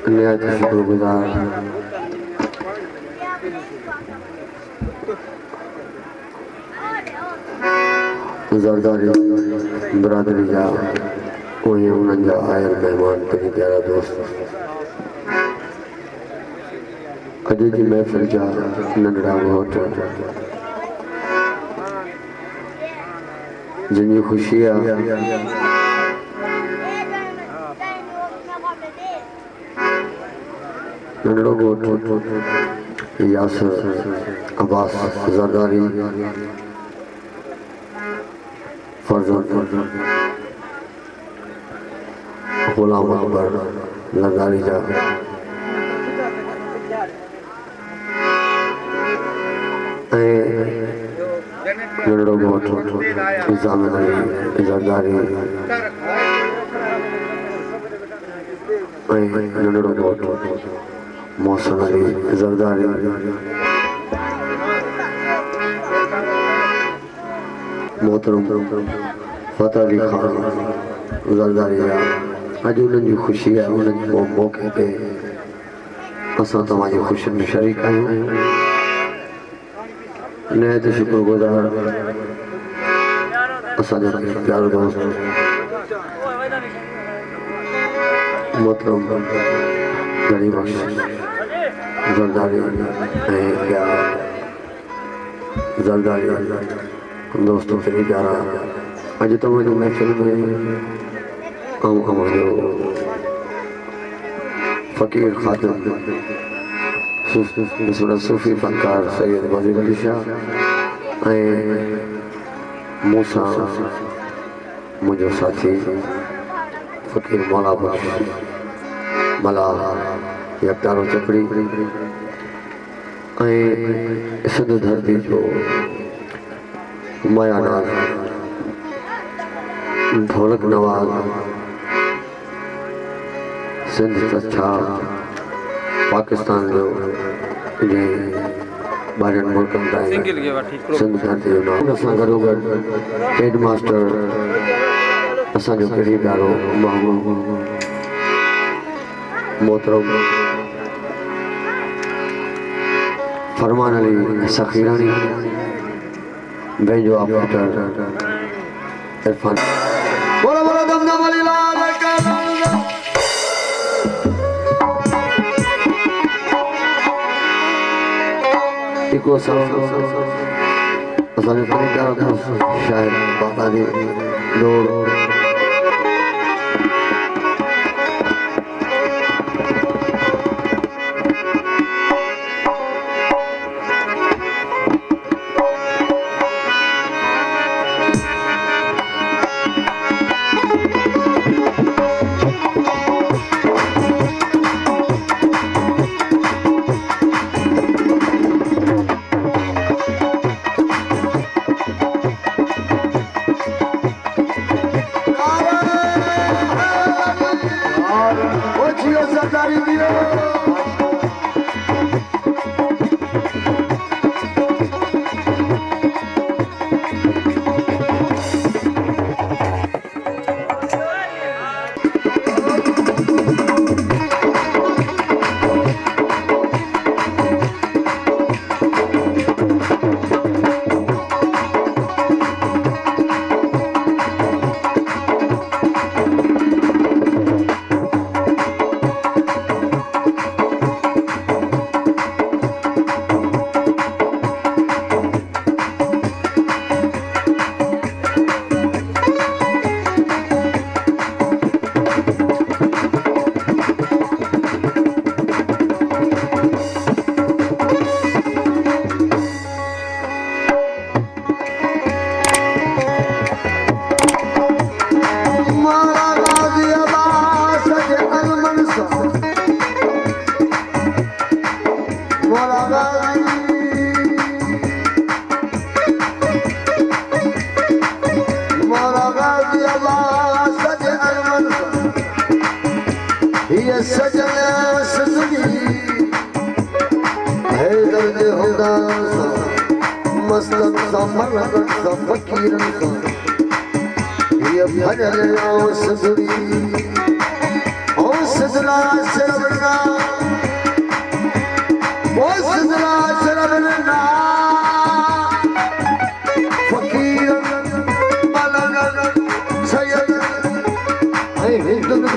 निहायत शुक्रगुजार ज़रदारी बिरादरी जा उन्हें उन्हनि जा आयल मेहमान तेरी प्यारा दोस्त अॼु जी महफ़िल जा नंढड़ा घोट जिनकी खुशी आहे नंढड़ो घोट यासिर अब्बास ज़रदारी फर्जंद गुलाम अकबर ज़रदारी जा नंढड़ो घोट ज़ामिन अली ज़रदारी नंढड़ो घोट मोहसिन अली ज़रदारी मोहतरम फतेह अली खान ज़रदारी जा अॼु उन्हनि जी ख़ुशी आहे उन्हनि जे मौक़े ते असां तव्हांजी ख़ुशियुनि में शरीक आहियूं निहायत शुक्रगुजार असांजो प्यारो दोस्त मोहतरम गरीब ज़रदारी ऐं ॿिया ज़रदारी दोस्तों तेरी प्यारा अॼु तव्हांजी महफ़िल में अवांजो फ़क़ीर ख़ादिम सूफ़ी फ़नकार सैयद वज़ीर अली शाह ऐं मूंसां मुंहिंजो साथी फ़क़ीर मौला बख्श मला यकतारो चपड़ी ऐं सिंध धरती जो मायानाज़ ढोलक नवाज़ सिंध छा पाकिस्तान जो ॿाहिरनि मुल्कनि ताईं सिंध धरती जो नाम असां गॾोगॾु हेड मास्टर असांजो कहिड़ी प्यारो महबूब मोहतरम फरमान अली सखीरानी भेजो ऑपरेटर इरफान बोलो बोलो दमदम अली लाल का इको असांजो कहिड़ी प्यारो दोस्त शायद बाबानी दौड़ मसलन समर फकीर ये भजन ओ सदरी ओ सदला सरवना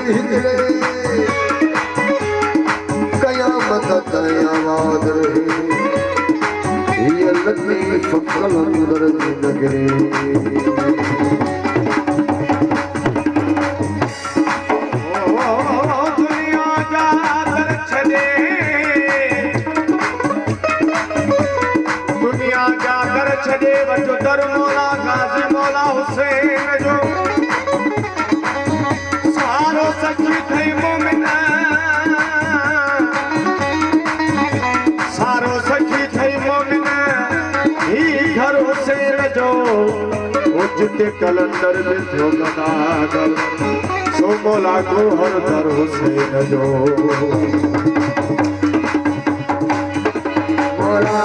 हिजरे कयामत कयामत रहे ये लगी फकल अंदर नगरे छड़े बचो दर मौला गाजी मौला हुसैन जो सारो सखी थई मोमिना सारो सखी थई मोमिना ही घर हुसैन जो उजते कलंदर में थियो गदागर सो मौला को हर दर हुसैन जो मौला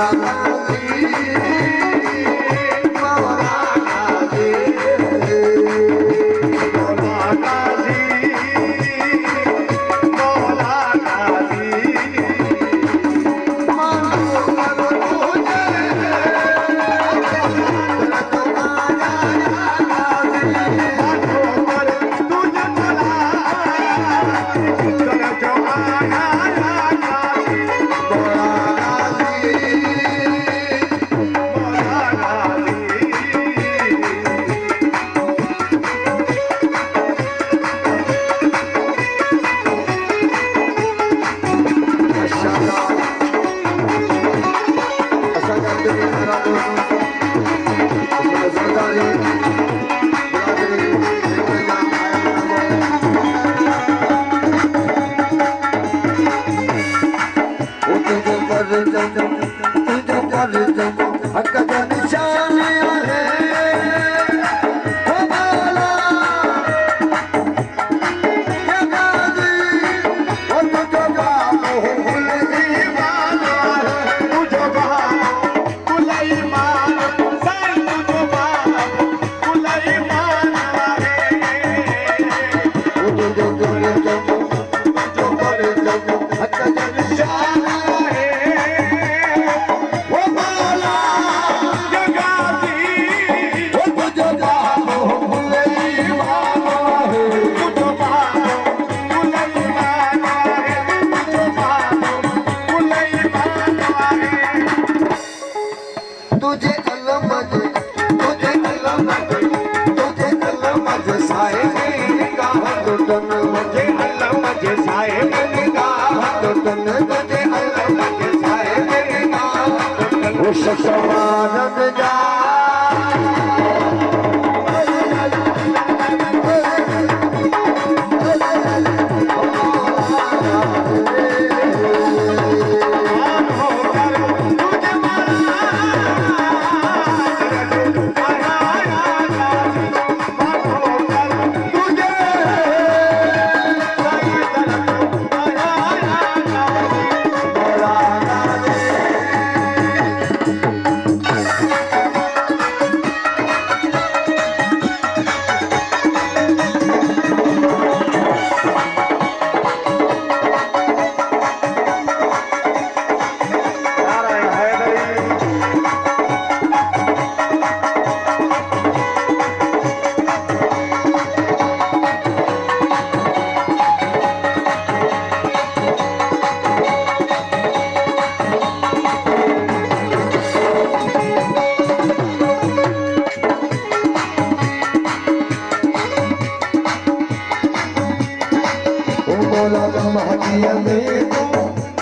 मौला महदिया में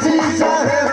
शीशा है